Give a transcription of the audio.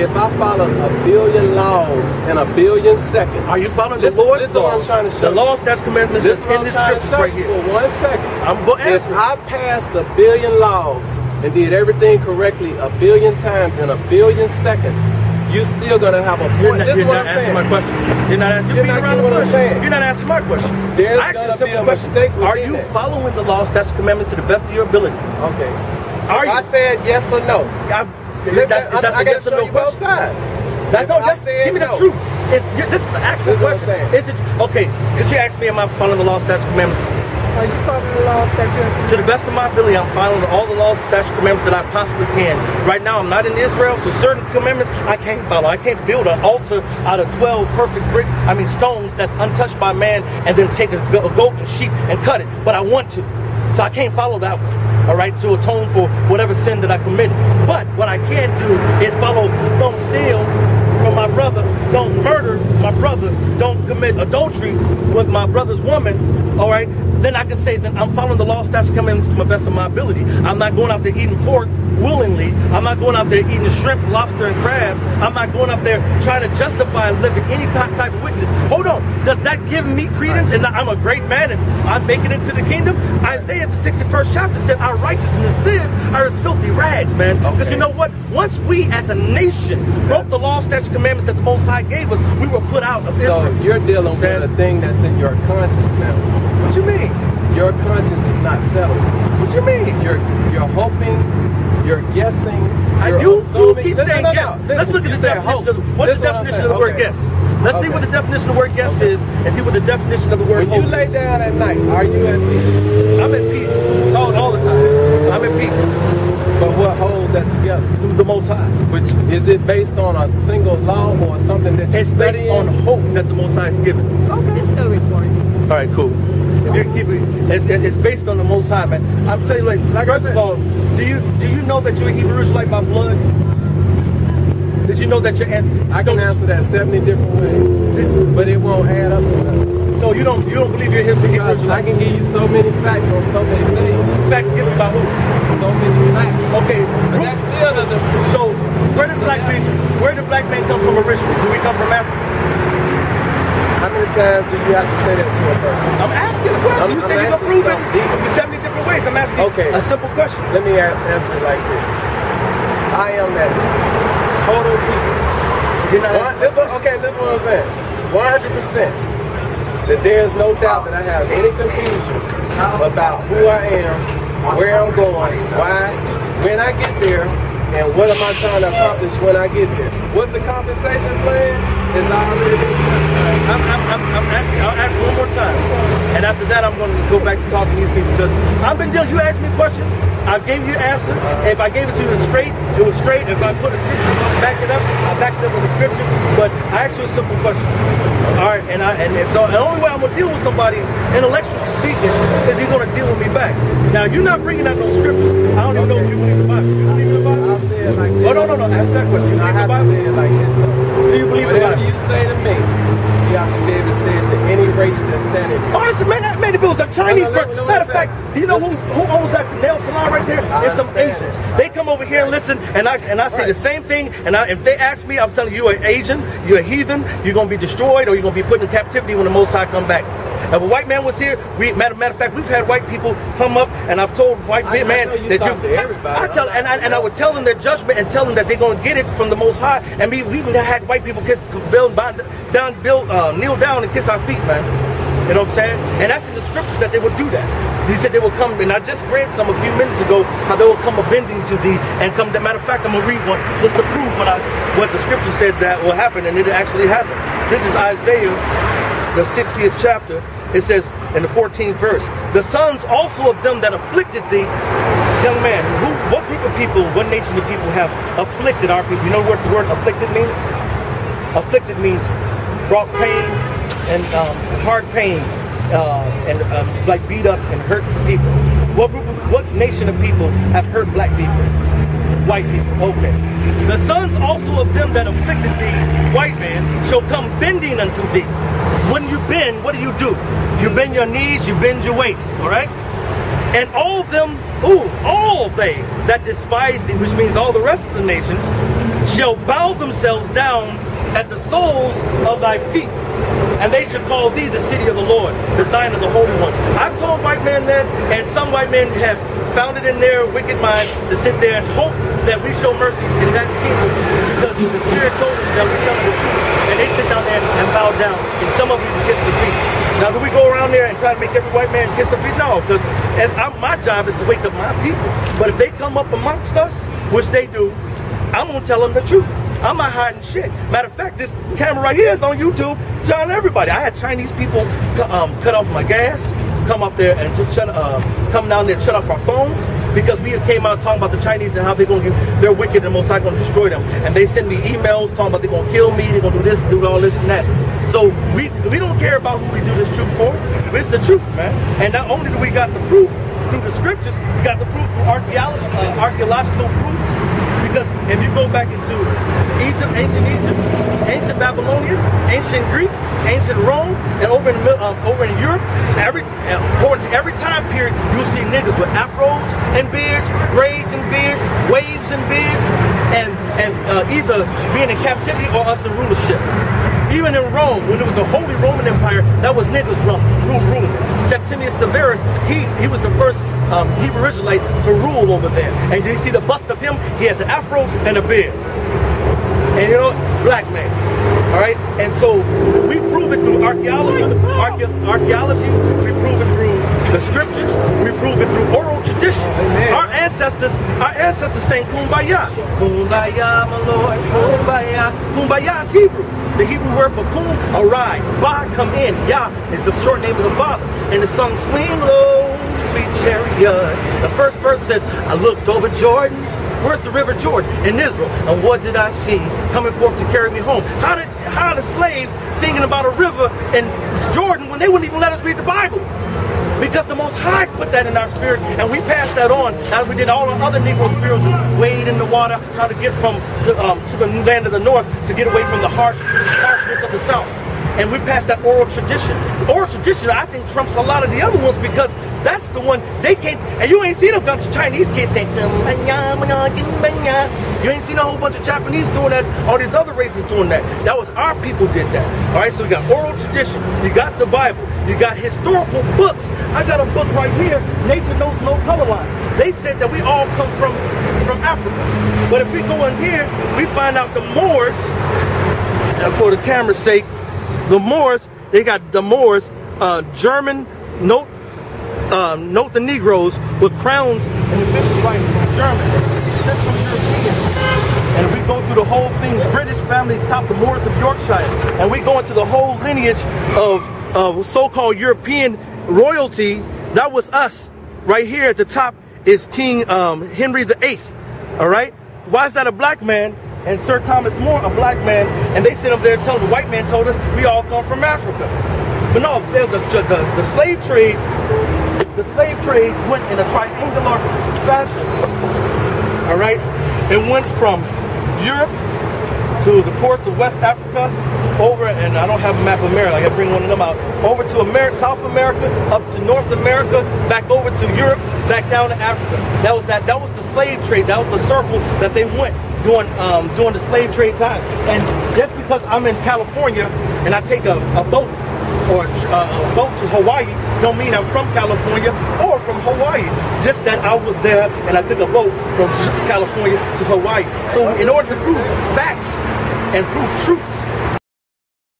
if I follow a billion laws in a billion seconds. Are you following the Lord's laws? The laws, statutes, commandments that's in this scripture right here. For 1 second. I'm going to If answer. I passed a billion laws and did everything correctly a billion times in a billion seconds, you still gonna have a point. You're not answering my question. You're not answering. You're beating around the bush. You're not answering my question. There's actually gonna be a mistake. Are you following the law, statutes, commandments to the best of your ability? Okay. Are you? I said yes or no. That's a yes or no question. Both sides. Give me the truth. This is the actual question. Is it okay? Could you ask me, am I following the law, statutes, commandments? Are you following the law, statutes? To the best of my ability, I'm following all the laws, statutes, commandments that I possibly can. Right now, I'm not in Israel, so certain commandments I can't follow. I can't build an altar out of 12 perfect stones that's untouched by man, and then take a goat and sheep and cut it. But I want to, so I can't follow that one. All right, to atone for whatever sin that I committed. But what I can do is follow, don't steal from my brother, don't murder my brother, don't commit adultery with my brother's woman, all right? Then I can say that I'm following the law, statutes, commandments to my best of my ability. I'm not going out there eating pork willingly. I'm not going out there eating shrimp, lobster, and crab. I'm not going up there trying to justify living any type of wickedness. Hold on. Does that give me credence and I'm a great man and I'm making it to the kingdom? Isaiah, the 61st chapter, said our righteousness are as filthy rags, man. Because you know what? Once we as a nation broke the law, statutes, commandments that the Most High gave us, we were put out of Israel. So you're dealing with a thing that's in your conscience now. What you mean? Your conscience is not settled. What you mean? You're hoping, you're guessing. You keep saying guess. Let's look at the definition. What's the definition of the word guess? Let's see what the definition of the word guess is, and see what the definition of the word hope is. When you lay down at night, are you at peace? I'm at peace. Told all the time. I'm at peace. But what holds that together? The Most High. Which is it based on a single law or something that you study? It's based on hope that the Most High is given. Okay. It's still recording. All right, cool. If you're keeping, it's based on the Most High, man. I'm telling you, like first of all, do you know that you're a Hebrew Israelite by blood? Did you know that you're I can answer that 70 different ways, but it won't add up to nothing. So you don't believe you're Hebrew Israelite? I can give you so many facts on so many things. Facts given by who? So many facts. Okay, but that still doesn't. So where did black men come from originally? Do we come from Africa? How many times do you have to say that to a person? I'm asking a question. You say you can prove it 70 different ways. I'm asking a simple question. Let me answer it like this. I am at total peace. You're not okay, listen what I'm saying. 100%. That there is no doubt that I have any confusion about who I am, where I'm going, why, when I get there, and what am I trying to accomplish when I get there. What's the compensation plan? It's already been set. I'll ask one more time. And after that, I'm going to just go back to talking to these people. Because I've been dealing, you asked me a question, I gave you an answer. If I gave it to you straight, it was straight. If I put a scripture, back it up, I backed it up with a scripture. But I asked you a simple question. All right, and the only way I'm going to deal with somebody, intellectually speaking, is he's going to deal with me back. Now, you're not bringing out no scripture. I don't even know if you believe the Bible. Do you believe the Bible? I'll say it like this. Oh, no. Ask that question. I have to say it like this. Do you believe the Bible? Whatever you say to me, you have to be able to say it to any race that's standing. Oh, I said, man, if it was a Chinese person. Matter of fact, do you know who owns that nail salon right there? It's some Asians. They come over here and listen, and I say the same thing. And if they ask me, I'm telling you, you're an Asian, you're a heathen, you're going to be destroyed, or you're going to be put in captivity when the Most High come back. If a white man was here, matter of fact, we've had white people come up, and I've told white man that I would tell them their judgment and tell them that they're going to get it from the Most High. And we even had white people kneel down and kiss our feet, man. You know what I'm saying? And that's in the scriptures that they would do that. He said they will come, and I just read some a few minutes ago how they will come a bending to thee and come. Matter of fact, I'm gonna read one just to prove what the scripture said that will happen, and it actually happened. This is Isaiah, the 60th chapter. It says in the 14th verse, the sons also of them that afflicted thee, young man. What what nation of people have afflicted our people? You know what the word afflicted means? Afflicted means brought pain and hard pain and like beat up and hurt people. What nation of people have hurt black people? White people. Okay. The sons also of them that afflicted thee, white man, shall come bending unto thee. When you bend, what do? You bend your knees, you bend your waist, all right? And all they that despise thee, which means all the rest of the nations, shall bow themselves down at the soles of thy feet, and they shall call thee the city of the Lord, the Zion of the Holy One. I've told white men that, and some white men have found it in their wicked mind to sit there and hope that we show mercy in that kingdom, because the Spirit told them that we tell them the truth, and they sit down there and bow down, and some of you kiss the feet. Now, do we go around there and try to make every white man kiss a feet? No, because my job is to wake up my people. But if they come up amongst us, which they do, I'm going to tell them the truth. I'm not hiding shit. Matter of fact, this camera right here is on YouTube, showing everybody. I had Chinese people cut off my gas, come up there and come down there and shut off our phones, because we came out talking about the Chinese and how they're wicked and most likely going to destroy them. And they send me emails talking about they're going to kill me, they're going to do this, do all this and that. So we don't care about who we do this truth for. It's the truth, man. And not only do we got the proof through the scriptures, we got the proof through archaeological proofs. Because if you go back into Egypt, ancient Babylonia, ancient Greek, ancient Rome, and over in Europe, according to every time period, you'll see niggas with afros and beards, braids and beards, waves and beards, and either being in captivity or us in rulership. Even in Rome, when it was the Holy Roman Empire, that was niggas ruling. Septimius Severus, he was the first Hebrew Israelite to rule over there. And you see the bust of him, he has an afro and a beard. And you know, black man. All right? And so we prove it through archaeology, we prove it through the scriptures, we prove it through oral tradition. Amen. Our ancestors sang Kumbaya. Kumbaya, my Lord, Kumbaya. Kumbaya is Hebrew. The Hebrew word for kum, arise. Ba, come in. Yah is the short name of the Father. And the song, swing low, sweet chariot. The first verse says, I looked over Jordan. Where's the river Jordan? In Israel. And what did I see? Coming forth to carry me home. How are the slaves singing about a river in Jordan when they wouldn't even let us read the Bible? Because the Most High put that in our spirit, and we passed that on as we did all the other Negro spirituals, wade in the water, how to get to the land of the north, to get away from the harshness of the south. And we passed that oral tradition. Oral tradition, I think, trumps a lot of the other ones, because that's the one they can't. And you ain't seen a bunch of Chinese kids saying, you ain't seen a whole bunch of Japanese doing that, all these other races doing that. That was our people did that. All right, so we got oral tradition, you got the Bible, you got historical books. I got a book right here, Nature Knows No Color Lines. They said that we all come from Africa. But if we go in here, we find out the Moors, and for the camera's sake, the Moors, they got the Moors, German, note the Negroes with crowns and the bishop right from German, Central European. And if we go through the whole thing, British families top the Moors of Yorkshire, and we go into the whole lineage of so-called European royalty. That was us. Right here at the top is King Henry VIII. All right? Why is that a black man? And Sir Thomas More, a black man, and they sit up there telling the white man told us we all come from Africa. But no, the slave trade went in a triangular fashion. All right? It went from Europe to the ports of West Africa, over, and I don't have a map of America, I gotta bring one of them out, over to South America, up to North America, back over to Europe, back down to Africa. That was the slave trade. That was the circle that they went during the slave trade time. And just because I'm in California and I take a boat or a boat to Hawaii, don't mean I'm from California or from Hawaii. Just that I was there and I took a boat from California to Hawaii. So in order to prove facts and prove truth,